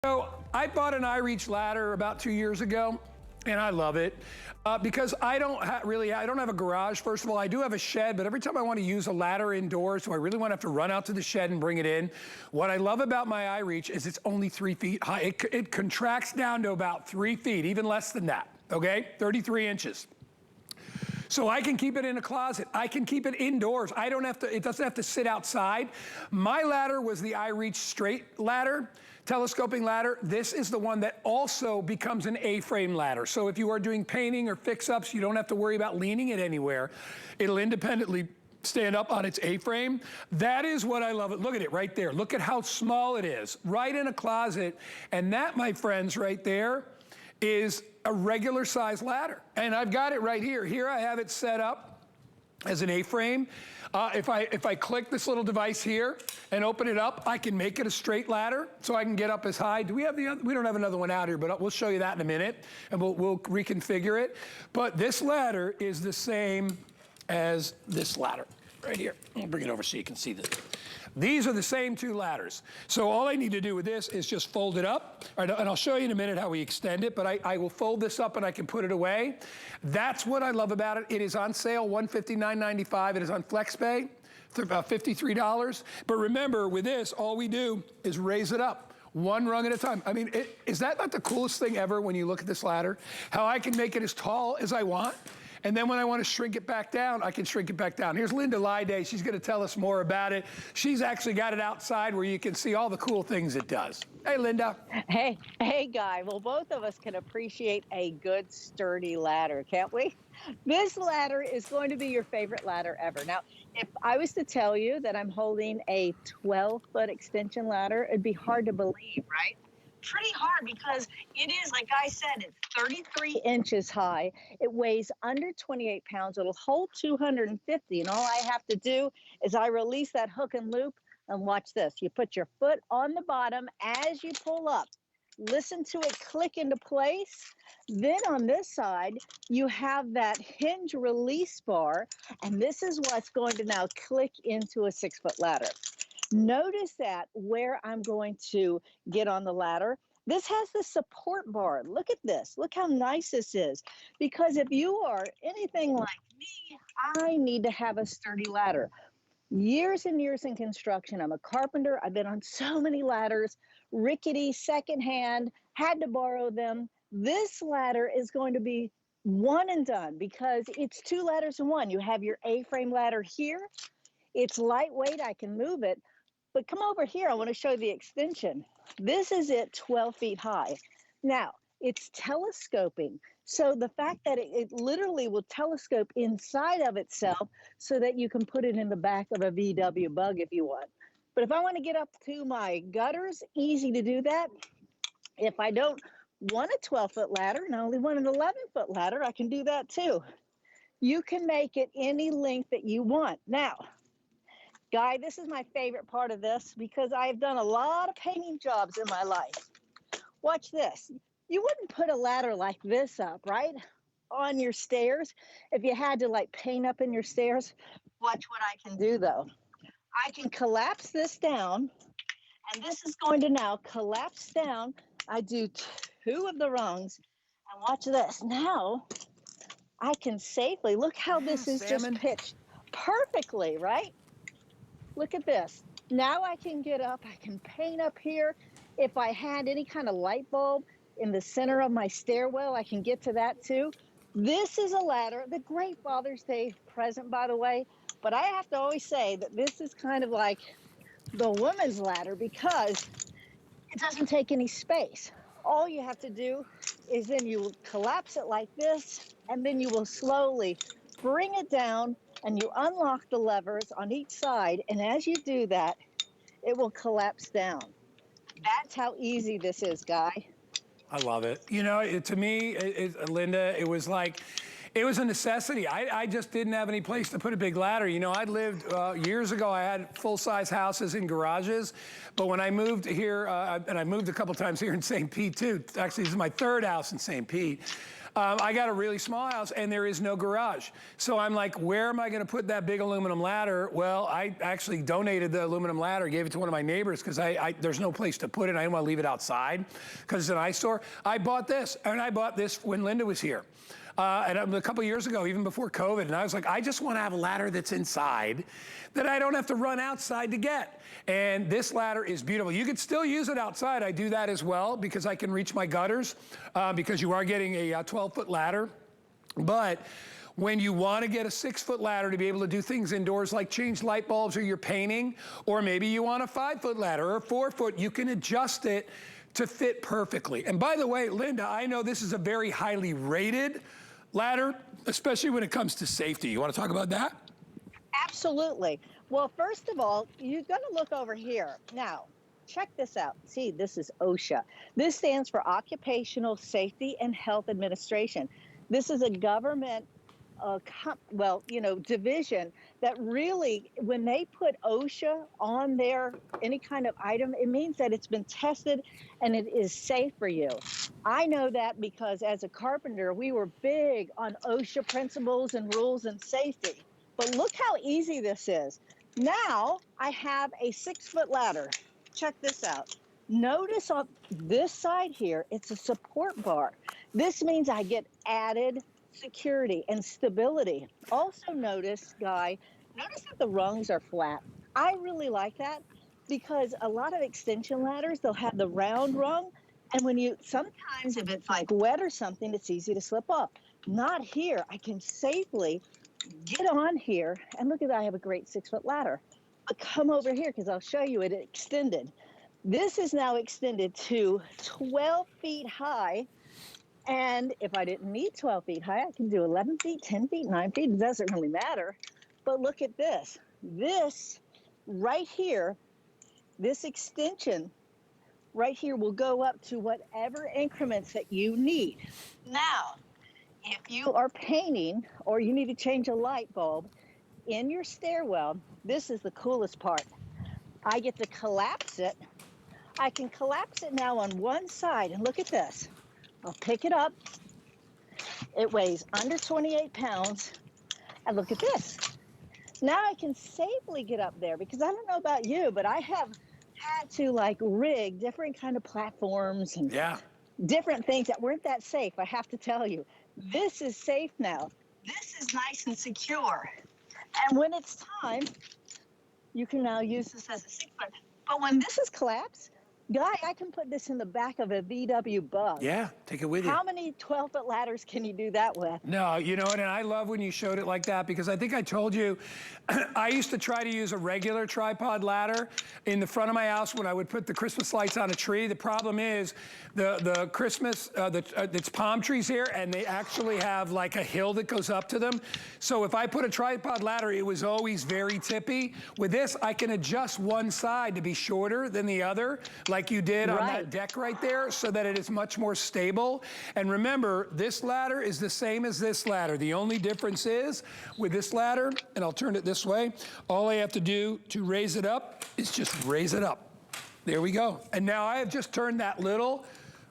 So I bought an iReach ladder about 2 years ago, and I love it because I don't I don't have a garage. First of all, I do have a shed, but every time I want to use a ladder indoors, so I really want to have to run out to the shed and bring it in. What I love about my iReach is it's only 3 feet high. It contracts down to about 3 feet, even less than that, okay? 33 inches. So I can keep it in a closet. I can keep it indoors. I don't have to, it doesn't have to sit outside. My ladder was the iReach straight ladder, telescoping ladder. This is the one that also becomes an A-frame ladder. So if you are doing painting or fix-ups, you don't have to worry about leaning it anywhere. It'll independently stand up on its A-frame. That is what I love. Look at it right there. Look at how small it is, right in a closet. And that, my friends, right there, is a regular size ladder. And I've got it right here. Here I have it set up as an A-frame. If I click this little device here and open it up, I can make it a straight ladder so I can get up as high. Do we have the other? We don't have another one out here, but we'll show you that in a minute and we'll reconfigure it. But this ladder is the same as this ladder right here. I'll bring it over so you can see this. These are the same 2 ladders. So all I need to do with this is just fold it up, and I'll show you in a minute how we extend it, but I will fold this up and I can put it away. That's what I love about it. It is on sale, $159.95. It is on FlexPay, about $53. But remember, with this, all we do is raise it up 1 rung at a time. I mean, is that not the coolest thing ever when you look at this ladder? How I can make it as tall as I want. And then when I want to shrink it back down, I can shrink it back down. Here's Linda Lyday. She's going to tell us more about it. She's actually got it outside where you can see all the cool things it does. Hey, Linda. Hey, Guy. Well, both of us can appreciate a good, sturdy ladder, can't we? This ladder is going to be your favorite ladder ever. Now, if I was to tell you that I'm holding a 12-foot extension ladder, it'd be hard to believe, right? Pretty hard because it is, like I said, it's 33 inches high. It weighs under 28 pounds. It'll hold 250. And all I have to do is I release that hook and loop, and watch this. You put your foot on the bottom as you pull up. Listen to it click into place. Then on this side, you have that hinge release bar. And this is what's going to now click into a 6-foot ladder. Notice that where I'm going to get on the ladder, this has the support bar. Look at this. Look how nice this is. Because if you are anything like me, I need to have a sturdy ladder. Years and years in construction. I'm a carpenter. I've been on so many ladders, rickety, secondhand, had to borrow them. This ladder is going to be one and done because it's 2 ladders in one. You have your A-frame ladder here. It's lightweight. I can move it. But come over here, I want to show you the extension. This is it 12 feet high. Now, it's telescoping. So the fact that it literally will telescope inside of itself so that you can put it in the back of a VW Bug if you want. But if I want to get up to my gutters, easy to do that. If I don't want a 12-foot ladder and I only want an 11-foot ladder, I can do that too. You can make it any length that you want. Now, Guy, this is my favorite part of this because I've done a lot of painting jobs in my life. Watch this. You wouldn't put a ladder like this up, right? On your stairs. If you had to like paint up in your stairs. Watch what I can do though. I can collapse this down and this is going to now collapse down. I do 2 of the rungs and watch this. Now I can safely, look how this is just pitched perfectly, right? Look at this. Now I can get up, I can paint up here. If I had any kind of light bulb in the center of my stairwell, I can get to that too. This is a ladder, the great Father's Day present, by the way. But I have to always say that this is kind of like the woman's ladder because it doesn't take any space. All you have to do is then you collapse it like this, and then you will slowly bring it down and you unlock the levers on each side. And as you do that, it will collapse down. That's how easy this is, Guy. I love it. You know, to me, Linda, it was like, It was a necessity. I just didn't have any place to put a big ladder. You know, I lived, years ago, I had full-size houses in garages, but when I moved here, and I moved a couple times here in St. Pete too, actually this is my third house in St. Pete, I got a really small house and there is no garage. So I'm like, where am I gonna put that big aluminum ladder? Well, I actually donated the aluminum ladder, gave it to one of my neighbors because there's no place to put it. I didn't wanna leave it outside because it's an eyesore. I bought this, and I bought this when Linda was here. And a couple years ago, even before COVID, and I was like, I just want to have a ladder that's inside that I don't have to run outside to get. And this ladder is beautiful. You could still use it outside. I do that as well because I can reach my gutters because you are getting a 12-foot ladder. But when you want to get a 6-foot ladder to be able to do things indoors like change light bulbs or you're painting, or maybe you want a 5-foot ladder or a 4-foot, you can adjust it to fit perfectly. And by the way, Linda, I know this is a very highly rated ladder, especially when it comes to safety. You want to talk about that? Absolutely. Well, first of all, you're going to look over here. Now, check this out. See, this is OSHA. This stands for Occupational Safety and Health Administration. This is a government division that really, when they put OSHA on their any kind of item, it means that it's been tested and it is safe for you. I know that because as a carpenter, we were big on OSHA principles and rules and safety. But look how easy this is. Now I have a 6-foot ladder. Check this out. Notice on this side here, it's a support bar. This means I get added security and stability. Also notice that the rungs are flat. I really like that because a lot of extension ladders, they'll have the round rung, and sometimes if it's like wet or something, it's easy to slip off. Not here. I can safely get on here, and look at that, I have a great 6-foot ladder. But come over here because I'll show you it extended. This is now extended to 12 feet high. And if I didn't need 12 feet high, I can do 11 feet, 10 feet, 9 feet. It doesn't really matter. But look at this. This right here, this extension right here will go up to whatever increments that you need. Now, if you are painting or you need to change a light bulb in your stairwell, this is the coolest part. I get to collapse it. I can collapse it now on one side, and look at this. I'll pick it up. It weighs under 28 pounds. And look at this. Now I can safely get up there because I don't know about you, but I have had to rig different kind of platforms and different things that weren't that safe, I have to tell you. This is safe now. This is nice and secure. And when it's time, you can now use this as a 6-foot. But when this is collapsed, Guy, I can put this in the back of a VW Bug. Yeah, take it with you. How many 12-foot ladders can you do that with? No, you know what, and I love when you showed it like that because I think I told you, I used to try to use a regular tripod ladder in the front of my house when I would put the Christmas lights on a tree. The problem is the Christmas, it's palm trees here, and they actually have like a hill that goes up to them. So if I put a tripod ladder, it was always very tippy. With this, I can adjust one side to be shorter than the other, like you did on that deck right there, so that it is much more stable. And remember, this ladder is the same as this ladder. The only difference is with this ladder, and I'll turn it this way, all I have to do to raise it up is just raise it up. There we go. And now I have just turned that little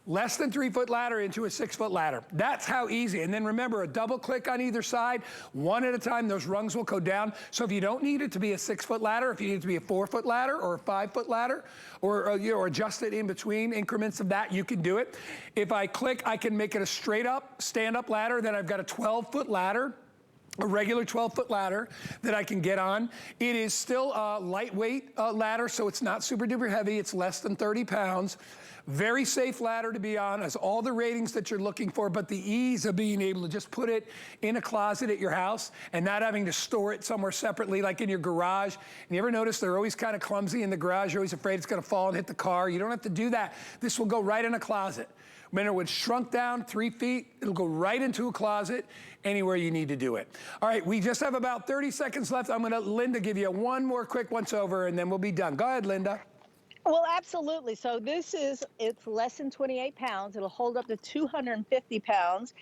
less than 3-foot ladder into a 6-foot ladder. That's how easy. And then remember, a double click on either side, one at a time, those rungs will go down. So if you don't need it to be a 6-foot ladder, if you need it to be a 4-foot ladder or a 5-foot ladder, or adjust it in between increments of that, you can do it. If I click, I can make it a straight up, stand up ladder. Then I've got a 12-foot ladder, a regular 12-foot ladder that I can get on. It is still a lightweight ladder, so it's not super duper heavy. It's less than 30 pounds. Very safe ladder to be on, has all the ratings that you're looking for, but the ease of being able to just put it in a closet at your house and not having to store it somewhere separately, like in your garage. And you ever notice they're always kind of clumsy in the garage? You're always afraid it's gonna fall and hit the car. You don't have to do that. This will go right in a closet. When it would shrunk down 3 feet, it'll go right into a closet anywhere you need to do it. All right, we just have about 30 seconds left. I'm gonna, Linda, give you one more quick once over and then we'll be done. Go ahead, Linda. Well, absolutely. So it's less than 28 pounds. It'll hold up to 250 pounds.